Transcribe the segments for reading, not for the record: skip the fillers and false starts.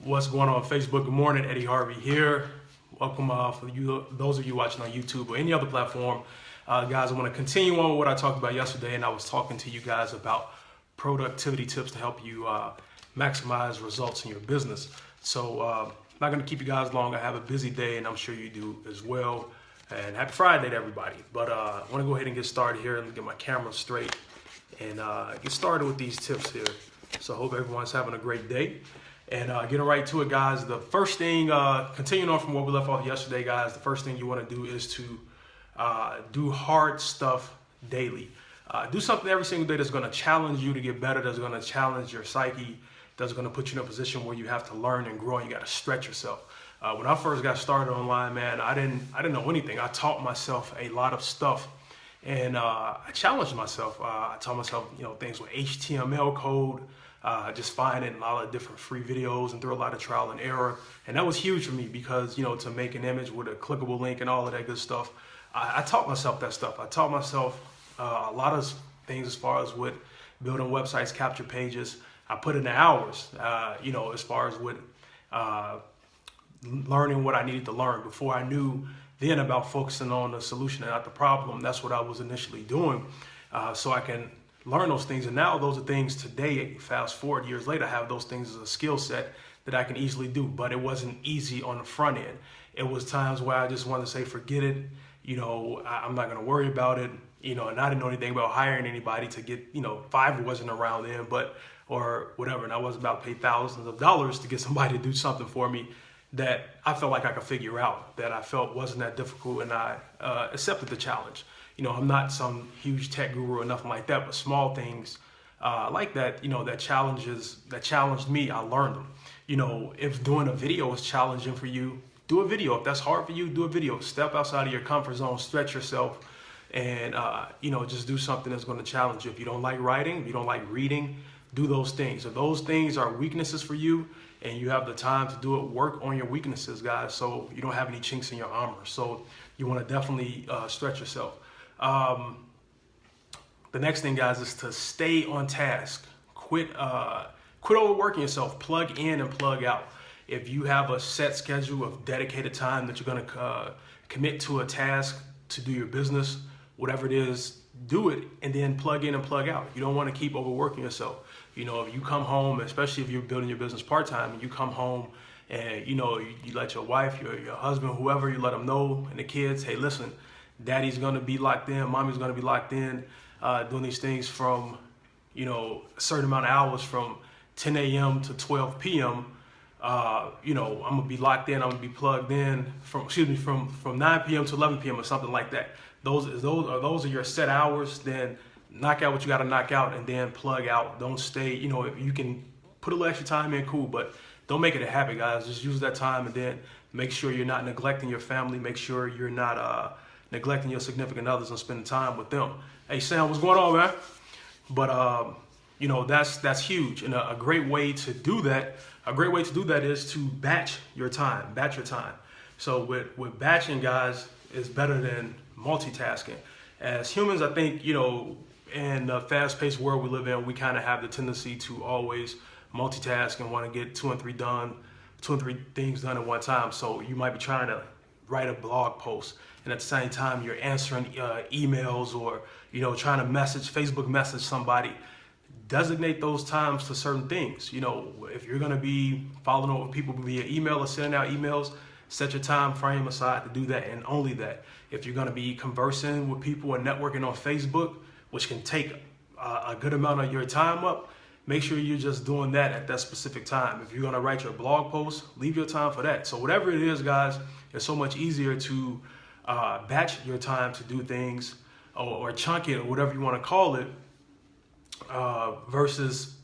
What's going on Facebook? Good morning, Eddie Harvey here. Welcome for those of you watching on YouTube or any other platform. Guys, I want to continue on with what I talked about yesterday, and I was talking to you guys about productivity tips to help you maximize results in your business. So I'm not going to keep you guys long. I have a busy day, and I'm sure you do as well. And happy Friday to everybody. But I want to go ahead and get started here and get my camera straight and get started with these tips here. So I hope everyone's having a great day. And getting right to it, guys, the first thing, continuing on from what we left off yesterday, guys, the first thing you want to do is to do hard stuff daily. Do something every single day that's going to challenge you to get better, that's going to challenge your psyche, that's going to put you in a position where you have to learn and grow and you got to stretch yourself. When I first got started online, man, I didn't know anything. I taught myself a lot of stuff, and I challenged myself. I taught myself, things with HTML code, just finding a lot of different free videos and through a lot of trial and error. And that was huge for me because, to make an image with a clickable link and all of that good stuff, I taught myself that stuff. I taught myself a lot of things as far as with building websites, capture pages. I put in the hours, as far as with learning what I needed to learn before I knew then about focusing on the solution and not the problem. That's what I was initially doing, so I can learn those things. And now those are things today, fast forward years later, I have those things as a skill set that I can easily do, but it wasn't easy on the front end. It was times where I just wanted to say, forget it. I'm not going to worry about it. And I didn't know anything about hiring anybody to get, Fiverr wasn't around then, or whatever. And I wasn't about to pay thousands of dollars to get somebody to do something for me that I felt like I could figure out, that I felt wasn't that difficult, and I accepted the challenge. I'm not some huge tech guru or nothing like that, but small things like that, that challenged me, I learned them. If doing a video is challenging for you, do a video. If that's hard for you, do a video. Step outside of your comfort zone, stretch yourself, and just do something that's going to challenge you. If you don't like writing, if you don't like reading, do those things. If those things are weaknesses for you and you have the time to do it, work on your weaknesses, guys, so you don't have any chinks in your armor. So you want to definitely stretch yourself. The next thing, guys, is to stay on task. Quit overworking yourself. Plug in and plug out. If you have a set schedule of dedicated time that you're going to commit to a task to do your business, whatever it is, do it, and then plug in and plug out. You don't want to keep overworking yourself. If you come home, especially if you're building your business part-time, and you come home and you let your wife, your husband, whoever, you let them know, and the kids, hey, listen, daddy's going to be locked in, mommy's going to be locked in, doing these things from, a certain amount of hours from 10 a.m. to 12 p.m. I'm going to be locked in, I'm going to be plugged in from 9 p.m. to 11 p.m. or something like that. Those are your set hours. Then knock out what you got to knock out and then plug out. Don't stay, if you can put a little extra time in, cool, but don't make it a habit, guys. Just use that time and then make sure you're not neglecting your family. Make sure you're not neglecting your significant others and spending time with them. Hey, Sam, what's going on, man? But, that's huge. And a great way to do that, is to batch your time. So with batching, guys, is better than multitasking. As humans, I think, in the fast-paced world we live in, we kind of have the tendency to always multitask and want to get two and three things done at one time. So you might be trying to write a blog post, and at the same time you're answering emails or trying to Facebook message somebody. Designate those times to certain things. If you're going to be following up with people via email or sending out emails, set your time frame aside to do that, and only that. If you're going to be conversing with people and networking on Facebook, which can take a good amount of your time up, make sure you're just doing that at that specific time. If you're going to write your blog post, leave your time for that. So whatever it is, guys, it's so much easier to batch your time to do things or chunk it or whatever you want to call it, versus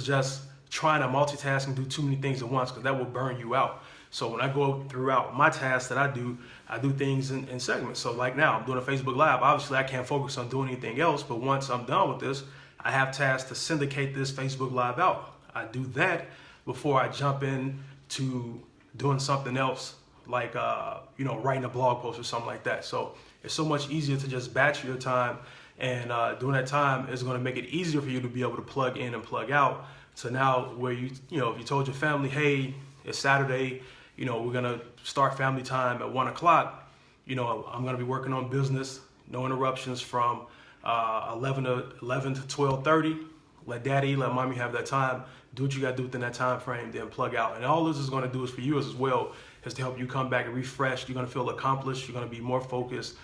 just trying to multitask and do too many things at once, because that will burn you out. So when I go throughout my tasks that I do things in segments. So like now, I'm doing a Facebook Live. Obviously, I can't focus on doing anything else, but once I'm done with this, I have tasks to syndicate this Facebook Live out. I do that before I jump in to doing something else, like writing a blog post or something like that. So it's so much easier to just batch your time, and during that time is going to make it easier for you to be able to plug in and plug out So now where if you told your family, hey, it's Saturday, we're gonna start family time at 1 o'clock. I'm gonna be working on business, no interruptions from 11 to 12:30. Let daddy, let mommy have that time. Do what you gotta do within that time frame, then plug out. And all this is gonna do is for you as well, is to help you come back and refresh. You're gonna feel accomplished. You're gonna be more focused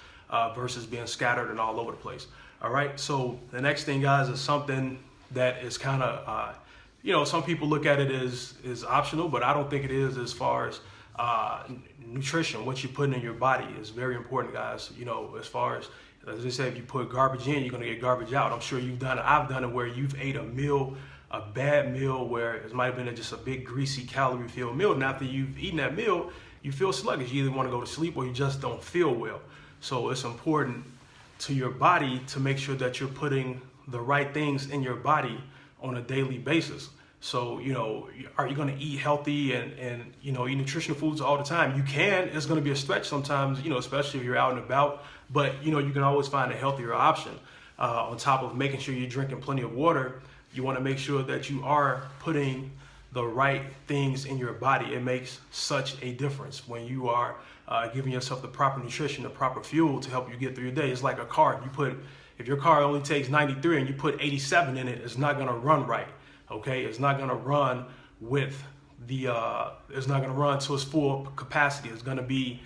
versus being scattered and all over the place. All right. So the next thing, guys, is something that is kind of, some people look at it as optional, but I don't think it is. As far as nutrition, what you're putting in your body is very important, guys. As far as they say, if you put garbage in, you're gonna get garbage out. I'm sure you've done it. I've done it where you've ate a meal, a bad meal, where it might have been just a big greasy calorie-filled meal. And after you've eaten that meal, you feel sluggish. You either want to go to sleep or you just don't feel well. So it's important to your body to make sure that you're putting the right things in your body on a daily basis. So, are you going to eat healthy and eat nutritional foods all the time? You can. It's going to be a stretch sometimes, especially if you're out and about. But, you can always find a healthier option. On top of making sure you're drinking plenty of water, you want to make sure that you are putting the right things in your body. It makes such a difference when you are giving yourself the proper nutrition, the proper fuel to help you get through your day. It's like a car. If your car only takes 93 and you put 87 in it, it's not going to run right. Okay, it's not going to run with it's not going to run to its full capacity. It's going to be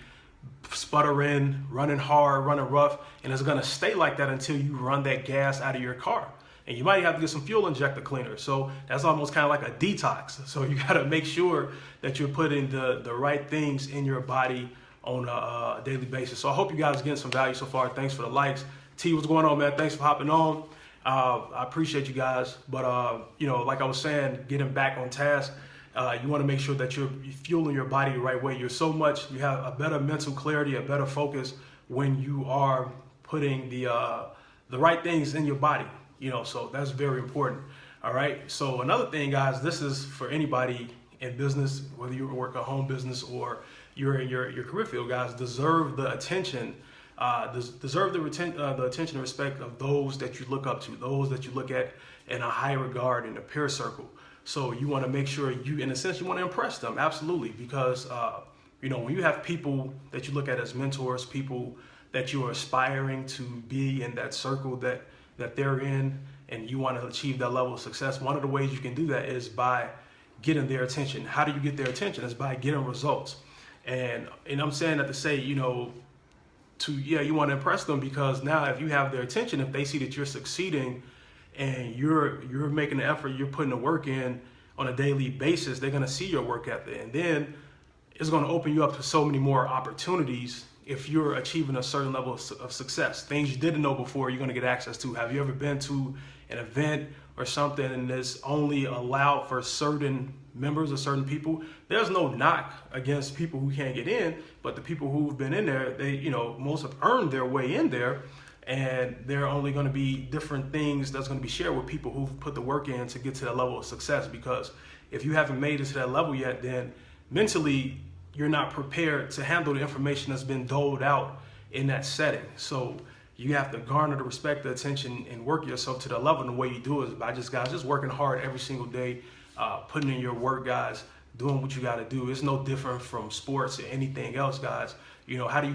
sputtering, running hard, running rough, and it's going to stay like that until you run that gas out of your car. And you might have to get some fuel injector cleaner. So that's almost kind of like a detox. So you got to make sure that you're putting the right things in your body on a daily basis. So I hope you guys are getting some value so far. Thanks for the likes. T, what's going on, man? Thanks for hopping on. I appreciate you guys. But, like I was saying, getting back on task, you want to make sure that you're fueling your body the right way. You have a better mental clarity, a better focus when you are putting the right things in your body. So that's very important. All right. So another thing, guys, this is for anybody in business, whether you work a home business or you're in your career field, guys, deserve the attention. Deserve the attention and respect of those that you look up to, those that you look at in a high regard in a peer circle. So you want to make sure in a sense, you want to impress them. Absolutely. Because, when you have people that you look at as mentors, people that you are aspiring to be in that circle that they're in, and you want to achieve that level of success, one of the ways you can do that is by getting their attention. How do you get their attention? It's by getting results. And I'm saying that to say, you want to impress them, because now if you have their attention, if they see that you're succeeding and you're making the effort, you're putting the work in on a daily basis, they're going to see your work ethic. And then it's going to open you up to so many more opportunities. If you're achieving a certain level of success, things you didn't know before, you're going to get access to. Have you ever been to an event or something and it's only allowed for certain members or certain people? There's no knock against people who can't get in, but the people who've been in there, most have earned their way in there, and there are only going to be different things that's going to be shared with people who've put the work in to get to that level of success. Because if you haven't made it to that level yet, then mentally you're not prepared to handle the information that's been doled out in that setting. So you have to garner the respect, the attention, and work yourself to that level. And the way you do it is by just working hard every single day, putting in your work, guys, doing what you got to do. It's no different from sports or anything else, guys. How do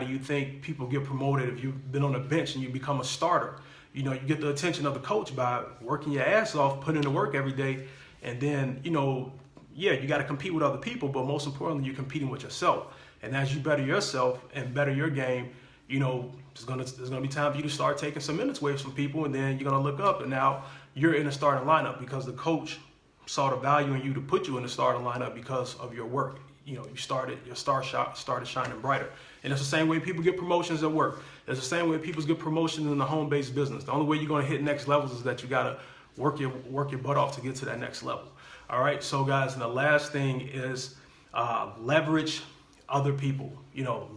you think people get promoted if you've been on the bench and you become a starter? You get the attention of the coach by working your ass off, putting in the work every day, and then, you got to compete with other people, but most importantly, you're competing with yourself. And as you better yourself and better your game, there's gonna be time for you to start taking some minutes away from people, and then you're gonna look up, and now you're in the starting lineup because the coach saw the value in you to put you in the starting lineup because of your work. Your star shot started shining brighter. And it's the same way people get promotions at work. It's the same way people get promotions in the home-based business. The only way you're gonna hit next levels is that you gotta work your butt off to get to that next level. All right, so guys, and the last thing is leverage other people.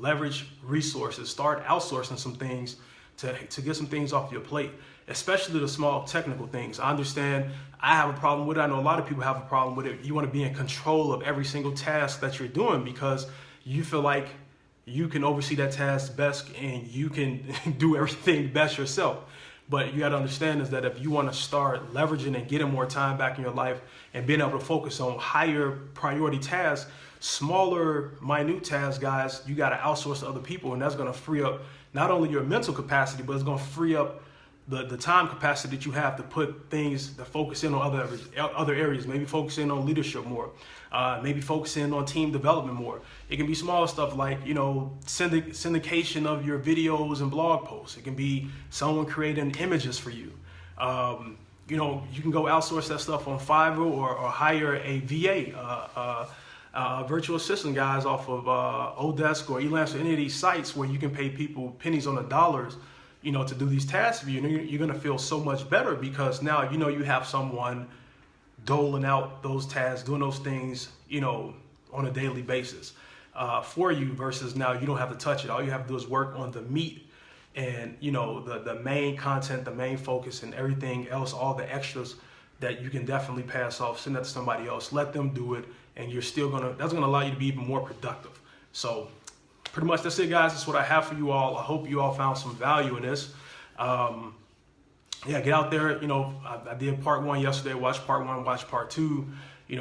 Leverage resources. Start outsourcing some things to get some things off your plate, especially the small technical things. I understand I have a problem with it. I know a lot of people have a problem with it. You want to be in control of every single task that you're doing because you feel like you can oversee that task best and you can do everything best yourself. But you got to understand is that if you want to start leveraging and getting more time back in your life and being able to focus on higher priority tasks, smaller, minute tasks, guys, you got to outsource to other people. And that's going to free up not only your mental capacity, but it's going to free up the time capacity that you have to put things, to focus in on other areas, maybe focus in on leadership more, maybe focus in on team development more. It can be small stuff like, syndication of your videos and blog posts. It can be someone creating images for you. You can go outsource that stuff on Fiverr or hire a VA, virtual assistant guys off of Odesk or Elance or any of these sites where you can pay people pennies on the dollars, to do these tasks for you. And you're going to feel so much better because now, you have someone doling out those tasks, doing those things, on a daily basis for you versus now you don't have to touch it. All you have to do is work on the meat and, the main content, the main focus and everything else, all the extras that you can definitely pass off, send that to somebody else, let them do it. And that's going to allow you to be even more productive. So pretty much that's it, guys. That's what I have for you all. I hope you all found some value in this. Get out there. I did part 1 yesterday. Watch part 1, watch part 2,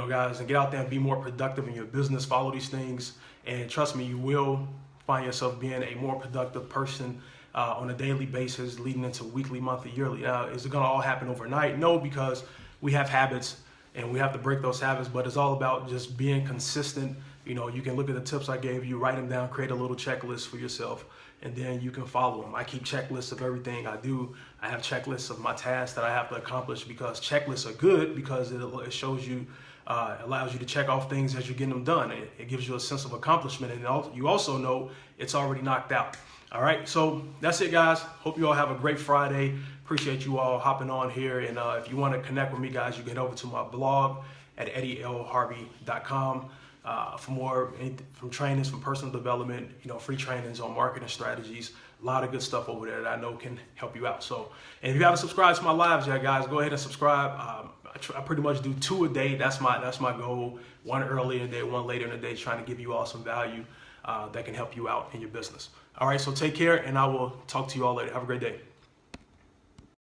guys, and get out there and be more productive in your business. Follow these things. And trust me, you will find yourself being a more productive person on a daily basis, leading into weekly, monthly, yearly. Now, is it going to all happen overnight? No, because we have habits and we have to break those habits, but it's all about just being consistent. You can look at the tips I gave you, write them down, create a little checklist for yourself, and then you can follow them. I keep checklists of everything I do. I have checklists of my tasks that I have to accomplish because checklists are good because it shows you, allows you to check off things as you're getting them done. It gives you a sense of accomplishment, and you also know it's already knocked out. All right, so that's it, guys. Hope you all have a great Friday. Appreciate you all hopping on here. And if you want to connect with me, guys, you can head over to my blog at eddielharvey.com. For more from trainings, from personal development, free trainings on marketing strategies, a lot of good stuff over there that I know can help you out. So, and if you haven't subscribed to my lives yet, guys, go ahead and subscribe. I pretty much do 2 a day. That's my goal. 1 early in the day, 1 later in the day, trying to give you all some value that can help you out in your business. All right, so take care, and I will talk to you all later. Have a great day.